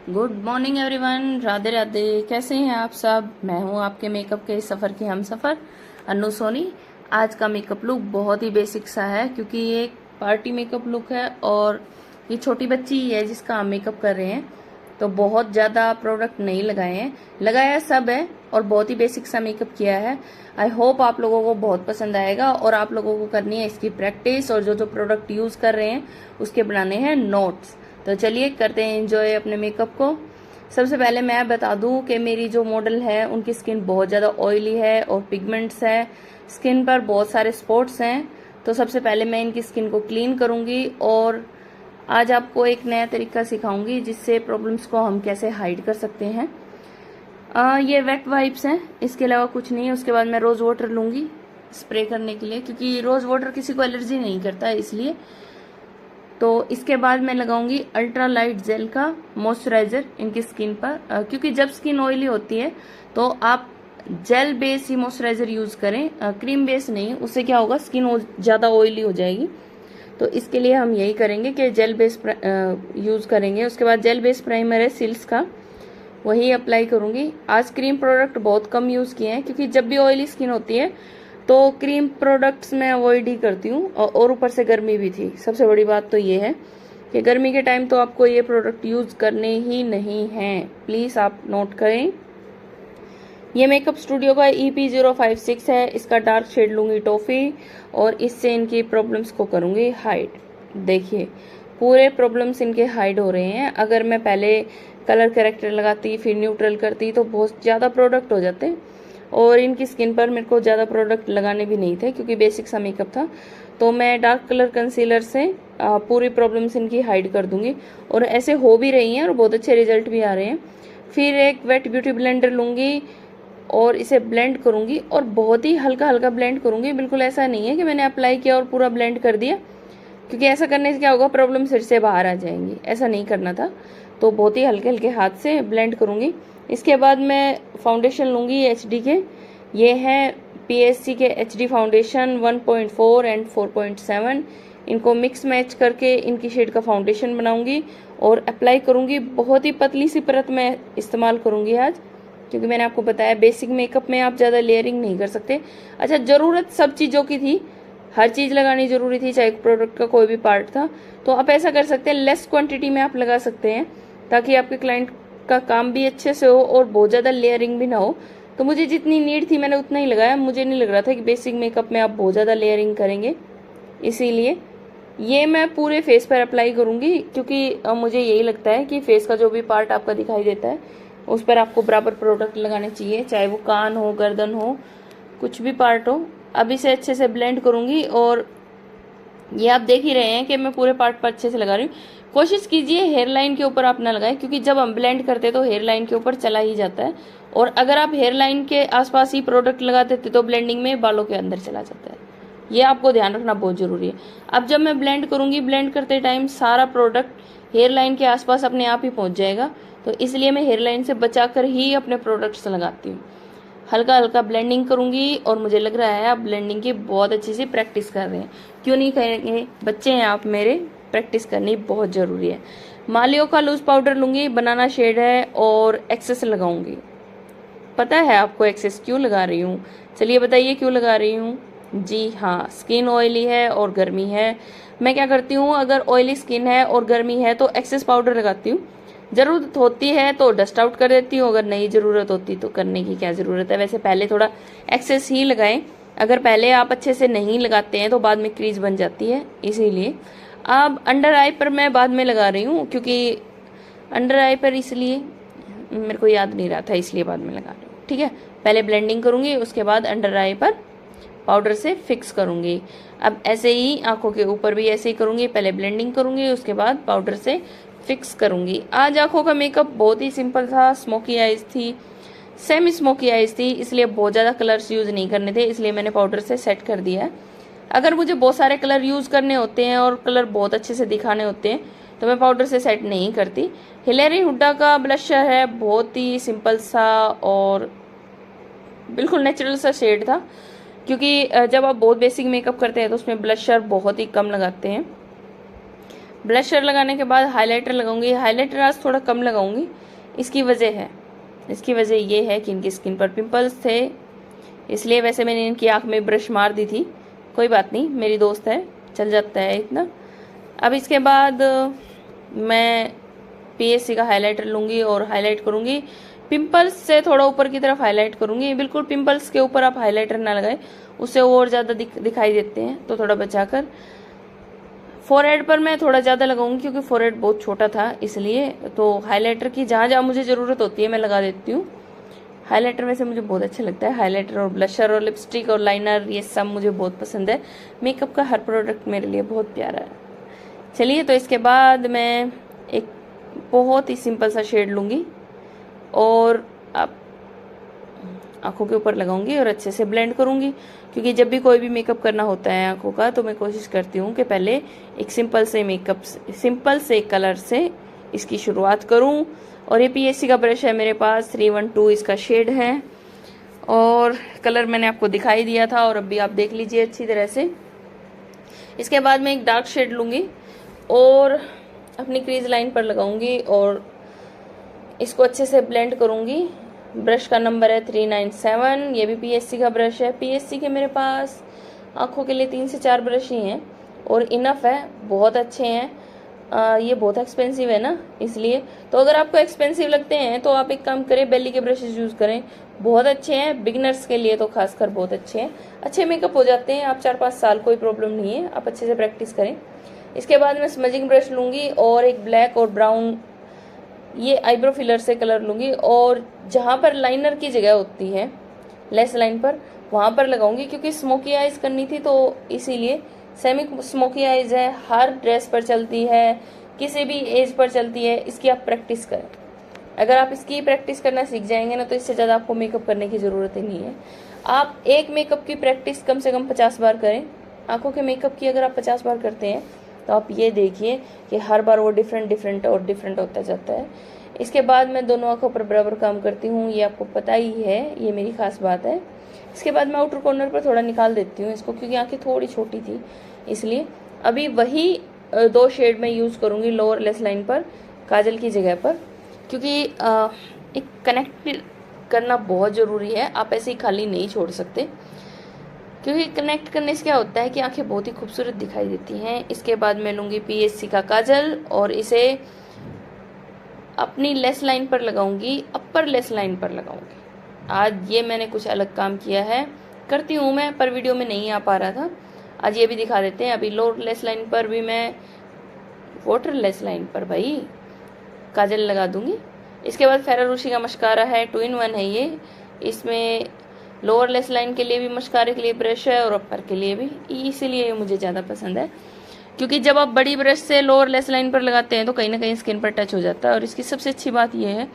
Good morning everyone, Radhe Radhe. कैसे हैं आप सब? मैं हूं आपके मेकअप के सफ़र की हम सफ़र अनु सोनी। आज का मेकअप लुक बहुत ही बेसिक सा है क्योंकि ये एक पार्टी मेकअप लुक है और ये छोटी बच्ची ही है जिसका हम मेकअप कर रहे हैं। तो बहुत ज़्यादा प्रोडक्ट नहीं लगाए हैं, लगाया सब है और बहुत ही बेसिक सा मेकअप किया है। आई होप आप लोगों को बहुत पसंद आएगा और आप लोगों को करनी है इसकी प्रैक्टिस और जो जो प्रोडक्ट यूज़ कर रहे हैं उसके बनाने हैं नोट्स। तो चलिए करते हैं एंजॉय अपने मेकअप को। सबसे पहले मैं बता दूं कि मेरी जो मॉडल है उनकी स्किन बहुत ज़्यादा ऑयली है और पिगमेंट्स है, स्किन पर बहुत सारे स्पॉट्स हैं। तो सबसे पहले मैं इनकी स्किन को क्लीन करूंगी और आज आपको एक नया तरीका सिखाऊंगी जिससे प्रॉब्लम्स को हम कैसे हाइड कर सकते हैं। ये वेट वाइप्स हैं, इसके अलावा कुछ नहीं है। उसके बाद मैं रोज़ वाटर लूँगी स्प्रे करने के लिए क्योंकि रोज़ वाटर किसी को एलर्जी नहीं करता है इसलिए। तो इसके बाद मैं लगाऊंगी अल्ट्रा लाइट जेल का मॉइस्चराइजर इनकी स्किन पर, क्योंकि जब स्किन ऑयली होती है तो आप जेल बेस ही मॉइस्चराइजर यूज करें, क्रीम बेस नहीं। उससे क्या होगा, स्किन ज़्यादा ऑयली हो जाएगी। तो इसके लिए हम यही करेंगे कि जेल बेस यूज करेंगे। उसके बाद जेल बेस प्राइमर है सिल्स का, वही अप्लाई करूंगी। आज क्रीम प्रोडक्ट बहुत कम यूज़ किए हैं क्योंकि जब भी ऑयली स्किन होती है तो क्रीम प्रोडक्ट्स मैं अवॉइड ही करती हूँ। और ऊपर से गर्मी भी थी। सबसे बड़ी बात तो ये है कि गर्मी के टाइम तो आपको ये प्रोडक्ट यूज़ करने ही नहीं हैं, प्लीज़ आप नोट करें। ये मेकअप स्टूडियो का EP056 है। इसका डार्क शेड लूँगी टॉफ़ी और इससे इनकी प्रॉब्लम्स को करूँगी हाइड। देखिए पूरे प्रॉब्लम्स इनके हाइड हो रहे हैं। अगर मैं पहले कलर करेक्टर लगाती फिर न्यूट्रल करती तो बहुत ज़्यादा प्रोडक्ट हो जाते और इनकी स्किन पर मेरे को ज़्यादा प्रोडक्ट लगाने भी नहीं थे क्योंकि बेसिक सा मेकअप था। तो मैं डार्क कलर कंसीलर से पूरी प्रॉब्लम्स इनकी हाइड कर दूंगी और ऐसे हो भी रही हैं और बहुत अच्छे रिजल्ट भी आ रहे हैं। फिर एक वेट ब्यूटी ब्लेंडर लूँगी और इसे ब्लेंड करूँगी और बहुत ही हल्का हल्का ब्लेंड करूँगी। बिल्कुल ऐसा नहीं है कि मैंने अप्लाई किया और पूरा ब्लेंड कर दिया, क्योंकि ऐसा करने से क्या होगा, प्रॉब्लम फिर से बाहर आ जाएंगी। ऐसा नहीं करना था। तो बहुत ही हल्के हल्के हाथ से ब्लेंड करूँगी। इसके बाद मैं फाउंडेशन लूँगी HD के। ये हैं PSC के HD फाउंडेशन 1.4 एंड 4.7। इनको मिक्स मैच करके इनकी शेड का फाउंडेशन बनाऊंगी और अप्लाई करूँगी। बहुत ही पतली सी परत मैं इस्तेमाल करूँगी आज, क्योंकि मैंने आपको बताया बेसिक मेकअप में आप ज़्यादा लेयरिंग नहीं कर सकते। अच्छा, ज़रूरत सब चीज़ों की थी, हर चीज़ लगानी ज़रूरी थी, चाहे प्रोडक्ट का कोई भी पार्ट था। तो आप ऐसा कर सकते हैं, लेस क्वांटिटी में आप लगा सकते हैं ताकि आपके क्लाइंट का काम भी अच्छे से हो और बहुत ज़्यादा लेयरिंग भी ना हो। तो मुझे जितनी नीड थी मैंने उतना ही लगाया। मुझे नहीं लग रहा था कि बेसिक मेकअप में आप बहुत ज़्यादा लेयरिंग करेंगे, इसीलिए ये मैं पूरे फेस पर अप्लाई करूँगी क्योंकि मुझे यही लगता है कि फेस का जो भी पार्ट आपका दिखाई देता है उस पर आपको बराबर प्रोडक्ट लगाने चाहिए, चाहे वो कान हो, गर्दन हो, कुछ भी पार्ट हो। अब इसे अच्छे से ब्लेंड करूँगी और ये आप देख ही रहे हैं कि मैं पूरे पार्ट पर अच्छे से लगा रही हूँ। कोशिश कीजिए हेयर लाइन के ऊपर आप ना लगाएं, क्योंकि जब हम ब्लेंड करते हैं तो हेयर लाइन के ऊपर चला ही जाता है और अगर आप हेयर लाइन के आसपास ही प्रोडक्ट लगाते थे तो ब्लेंडिंग में बालों के अंदर चला जाता है। ये आपको ध्यान रखना बहुत जरूरी है। अब जब मैं ब्लेंड करूंगी, ब्लेंड करते टाइम सारा प्रोडक्ट हेयर लाइन के आसपास अपने आप ही पहुंच जाएगा। तो इसलिए मैं हेयर लाइन से बचाकर ही अपने प्रोडक्ट्स लगाती हूँ। हल्का हल्का ब्लेंडिंग करूंगी और मुझे लग रहा है आप ब्लेंडिंग की बहुत अच्छी सी प्रैक्टिस कर रहे हैं। क्यों नहीं करेंगे, बच्चे हैं आप मेरे, प्रैक्टिस करनी बहुत ज़रूरी है। मालियो का लूज पाउडर लूँगी, बनाना शेड है और एक्सेस लगाऊंगी। पता है आपको एक्सेस क्यों लगा रही हूँ? चलिए बताइए क्यों लगा रही हूँ। जी हाँ, स्किन ऑयली है और गर्मी है। मैं क्या करती हूँ, अगर ऑयली स्किन है और गर्मी है तो एक्सेस पाउडर लगाती हूँ। ज़रूरत होती है तो डस्ट आउट कर देती हूँ, अगर नहीं ज़रूरत होती तो करने की क्या ज़रूरत है। वैसे पहले थोड़ा एक्सेस ही लगाएं, अगर पहले आप अच्छे से नहीं लगाते हैं तो बाद में क्रीज बन जाती है, इसीलिए। अब अंडर आई पर मैं बाद में लगा रही हूँ, क्योंकि अंडर आई पर इसलिए मेरे को याद नहीं रहा था, इसलिए बाद में लगा रही हूँ। ठीक है, पहले ब्लेंडिंग करूँगी, उसके बाद अंडर आई पर पाउडर से फिक्स करूँगी। अब ऐसे ही आंखों के ऊपर भी ऐसे ही करूँगी, पहले ब्लेंडिंग करूँगी उसके बाद पाउडर से फिक्स करूँगी। आज आंखों का मेकअप बहुत ही सिंपल था, स्मोकी आइज थी, सेमी स्मोकी आइज थी, इसलिए बहुत ज़्यादा कलर्स यूज़ नहीं करने थे, इसलिए मैंने पाउडर से सेट कर दिया है। अगर मुझे बहुत सारे कलर यूज़ करने होते हैं और कलर बहुत अच्छे से दिखाने होते हैं तो मैं पाउडर से सेट नहीं करती। हिलेरी हुड्डा का ब्लशर है, बहुत ही सिंपल सा और बिल्कुल नेचुरल सा शेड था, क्योंकि जब आप बहुत बेसिक मेकअप करते हैं तो उसमें ब्लशर बहुत ही कम लगाते हैं। ब्लशर लगाने के बाद हाइलाइटर लगाऊंगी। हाइलाइटर आज थोड़ा कम लगाऊंगी। इसकी वजह ये है कि इनकी स्किन पर पिंपल्स थे, इसलिए। वैसे मैंने इनकी आँख में ब्रश मार दी थी, कोई बात नहीं, मेरी दोस्त है, चल जाता है इतना। अब इसके बाद मैं पीएससी का हाइलाइटर लूँगी और हाईलाइट करूँगी। पिंपल्स से थोड़ा ऊपर की तरफ हाईलाइट करूँगी। बिल्कुल पिंपल्स के ऊपर आप हाइलाइटर ना लगाएं, उससे और ज़्यादा दिखाई देते हैं, तो थोड़ा बचाकर। फोरहेड पर मैं थोड़ा ज़्यादा लगाऊंगी क्योंकि फोरहेड बहुत छोटा था, इसलिए। तो हाइलाइटर की जहाँ जहाँ मुझे ज़रूरत होती है मैं लगा देती हूँ। हाइलाइटर वैसे मुझे बहुत अच्छा लगता है। हाइलाइटर और ब्लशर और लिपस्टिक और लाइनर, ये सब मुझे बहुत पसंद है। मेकअप का हर प्रोडक्ट मेरे लिए बहुत प्यारा है। चलिए, तो इसके बाद मैं एक बहुत ही सिंपल सा शेड लूँगी और अब आँखों के ऊपर लगाऊंगी और अच्छे से ब्लेंड करूंगी, क्योंकि जब भी कोई भी मेकअप करना होता है आँखों का, तो मैं कोशिश करती हूँ कि पहले एक सिंपल से कलर से इसकी शुरुआत करूँ। और ये पीएससी का ब्रश है मेरे पास, 312 इसका शेड है, और कलर मैंने आपको दिखाई दिया था, और अब भी आप देख लीजिए अच्छी तरह से। इसके बाद मैं एक डार्क शेड लूँगी और अपनी क्रीज लाइन पर लगाऊंगी और इसको अच्छे से ब्लेंड करूँगी। ब्रश का नंबर है 397, ये भी पीएससी का ब्रश है। पीएससी के मेरे पास आँखों के लिए 3 से 4 ब्रश ही हैं और इनफ है, बहुत अच्छे हैं। ये बहुत एक्सपेंसिव है ना, इसलिए। तो अगर आपको एक्सपेंसिव लगते हैं तो आप एक काम करें, बेली के ब्रशेज यूज़ करें, बहुत अच्छे हैं। बिगनर्स के लिए तो खासकर बहुत अच्छे हैं, अच्छे मेकअप हो जाते हैं। आप 4-5 साल, कोई प्रॉब्लम नहीं है, आप अच्छे से प्रैक्टिस करें। इसके बाद मैं स्मजिंग ब्रश लूँगी और एक ब्लैक और ब्राउन ये आईब्रो फिलर से कलर लूँगी, और जहाँ पर लाइनर की जगह होती है लेस लाइन पर, वहाँ पर लगाऊंगी, क्योंकि स्मोकी आइज करनी थी, तो इसीलिए। सेमी स्मोकी आइज है, हर ड्रेस पर चलती है, किसी भी एज पर चलती है। इसकी आप प्रैक्टिस करें। अगर आप इसकी प्रैक्टिस करना सीख जाएंगे ना, तो इससे ज़्यादा आपको मेकअप करने की ज़रूरत ही नहीं है। आप एक मेकअप की प्रैक्टिस कम से कम 50 बार करें। आँखों के मेकअप की अगर आप 50 बार करते हैं तो आप ये देखिए कि हर बार वो डिफरेंट होता जाता है। इसके बाद मैं दोनों आँखों पर बराबर काम करती हूँ, ये आपको पता ही है, ये मेरी खास बात है। इसके बाद मैं आउटर कॉर्नर पर थोड़ा निकाल देती हूँ इसको, क्योंकि आँखें थोड़ी छोटी थी, इसलिए। अभी वही 2 शेड में यूज़ करूँगी लोअर लेस लाइन पर, काजल की जगह पर, क्योंकि एक कनेक्ट करना बहुत ज़रूरी है। आप ऐसे ही खाली नहीं छोड़ सकते, क्योंकि कनेक्ट करने से क्या होता है कि आंखें बहुत ही खूबसूरत दिखाई देती हैं। इसके बाद मैं लूँगी पीएससी का काजल और इसे अपनी लेस लाइन पर लगाऊंगी, अपर लेस लाइन पर लगाऊंगी। आज ये मैंने कुछ अलग काम किया है, करती हूँ मैं, पर वीडियो में नहीं आ पा रहा था। आज ये भी दिखा देते हैं। अभी लोअर लेस लाइन पर भी मैं वाटर लेस लाइन पर भाई काजल लगा दूंगी। इसके बाद फेरारूशी का मस्कारा है, 2 in 1 है ये। इसमें लोअर लेस लाइन के लिए भी मस्कारे के लिए ब्रश है और अपर के लिए भी, इसीलिए ये मुझे ज़्यादा पसंद है। क्योंकि जब आप बड़ी ब्रश से लोअर लेस लाइन पर लगाते हैं तो कहीं ना कहीं स्किन पर टच हो जाता है। और इसकी सबसे अच्छी बात यह है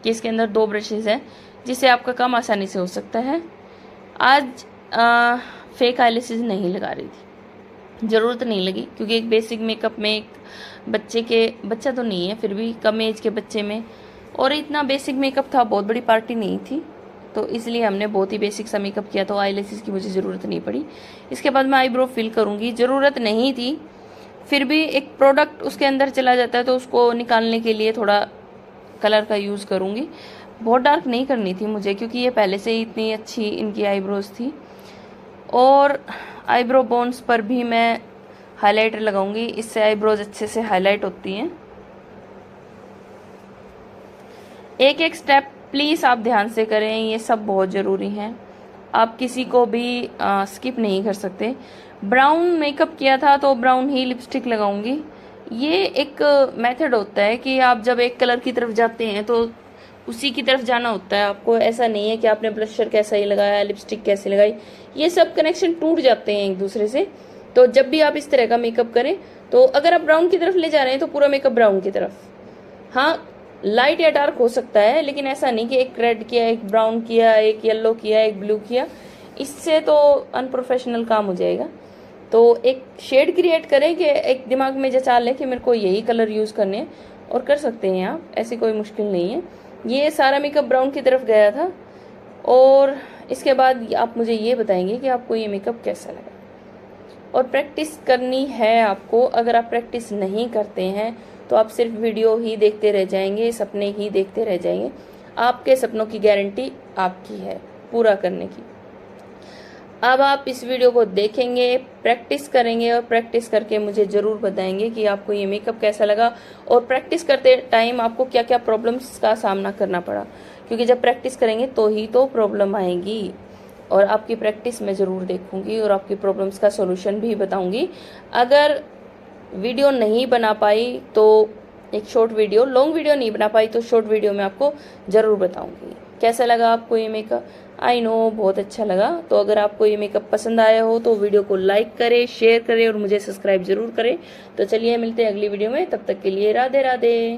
कि इसके अंदर 2 ब्रशेज़ हैं, जिससे आपका काम आसानी से हो सकता है। आज फेक आईलैशेज़ नहीं लगा रही थी, ज़रूरत नहीं लगी, क्योंकि एक बेसिक मेकअप में एक बच्चा तो नहीं है, फिर भी कम एज के बच्चे में, और इतना बेसिक मेकअप था, बहुत बड़ी पार्टी नहीं थी, तो इसलिए हमने बहुत ही बेसिक सा मेकअप किया, तो आईलैशेज़ की मुझे ज़रूरत नहीं पड़ी। इसके बाद मैं आईब्रो फिल करूँगी, ज़रूरत नहीं थी, फिर भी एक प्रोडक्ट उसके अंदर चला जाता है, तो उसको निकालने के लिए थोड़ा कलर का यूज़ करूँगी। बहुत डार्क नहीं करनी थी मुझे, क्योंकि ये पहले से ही इतनी अच्छी इनकी आईब्रोज थी। और आईब्रो बोन्स पर भी मैं हाइलाइटर लगाऊंगी, इससे आईब्रोज अच्छे से हाईलाइट होती हैं। एक एक स्टेप प्लीज़ आप ध्यान से करें, ये सब बहुत ज़रूरी हैं, आप किसी को भी स्किप नहीं कर सकते। ब्राउन मेकअप किया था तो ब्राउन ही लिपस्टिक लगाऊंगी। ये एक मेथड होता है कि आप जब एक कलर की तरफ जाते हैं तो उसी की तरफ जाना होता है आपको। ऐसा नहीं है कि आपने ब्लशर कैसा ही लगाया, लिपस्टिक कैसे लगाई, ये सब कनेक्शन टूट जाते हैं एक दूसरे से। तो जब भी आप इस तरह का मेकअप करें, तो अगर आप ब्राउन की तरफ ले जा रहे हैं तो पूरा मेकअप ब्राउन की तरफ, हाँ लाइट या डार्क हो सकता है, लेकिन ऐसा नहीं कि एक रेड किया, एक ब्राउन किया, एक येलो किया, एक ब्लू किया, इससे तो अनप्रोफेशनल काम हो जाएगा। तो एक शेड क्रिएट करें कि एक दिमाग में जचा लें कि मेरे को यही कलर यूज़ करने हैं, और कर सकते हैं आप, ऐसी कोई मुश्किल नहीं है। ये सारा मेकअप ब्राउन की तरफ गया था। और इसके बाद आप मुझे ये बताएंगे कि आपको ये मेकअप कैसा लगा। और प्रैक्टिस करनी है आपको। अगर आप प्रैक्टिस नहीं करते हैं तो आप सिर्फ वीडियो ही देखते रह जाएंगे, सपने ही देखते रह जाएंगे। आपके सपनों की गारंटी आपकी है पूरा करने की। अब आप इस वीडियो को देखेंगे, प्रैक्टिस करेंगे और प्रैक्टिस करके मुझे ज़रूर बताएंगे कि आपको ये मेकअप कैसा लगा और प्रैक्टिस करते टाइम आपको क्या क्या प्रॉब्लम्स का सामना करना पड़ा, क्योंकि जब प्रैक्टिस करेंगे तो ही तो प्रॉब्लम आएगी। और आपकी प्रैक्टिस मैं ज़रूर देखूंगी और आपकी प्रॉब्लम्स का सॉल्यूशन भी बताऊंगी। अगर वीडियो नहीं बना पाई तो एक शॉर्ट वीडियो, लॉन्ग वीडियो नहीं बना पाई तो शॉर्ट वीडियो में आपको ज़रूर बताऊंगी। कैसा लगा आपको ये मेकअप? आई नो बहुत अच्छा लगा। तो अगर आपको ये मेकअप पसंद आया हो तो वीडियो को लाइक करें, शेयर करें और मुझे सब्सक्राइब जरूर करें। तो चलिए मिलते हैं अगली वीडियो में, तब तक के लिए राधे राधे।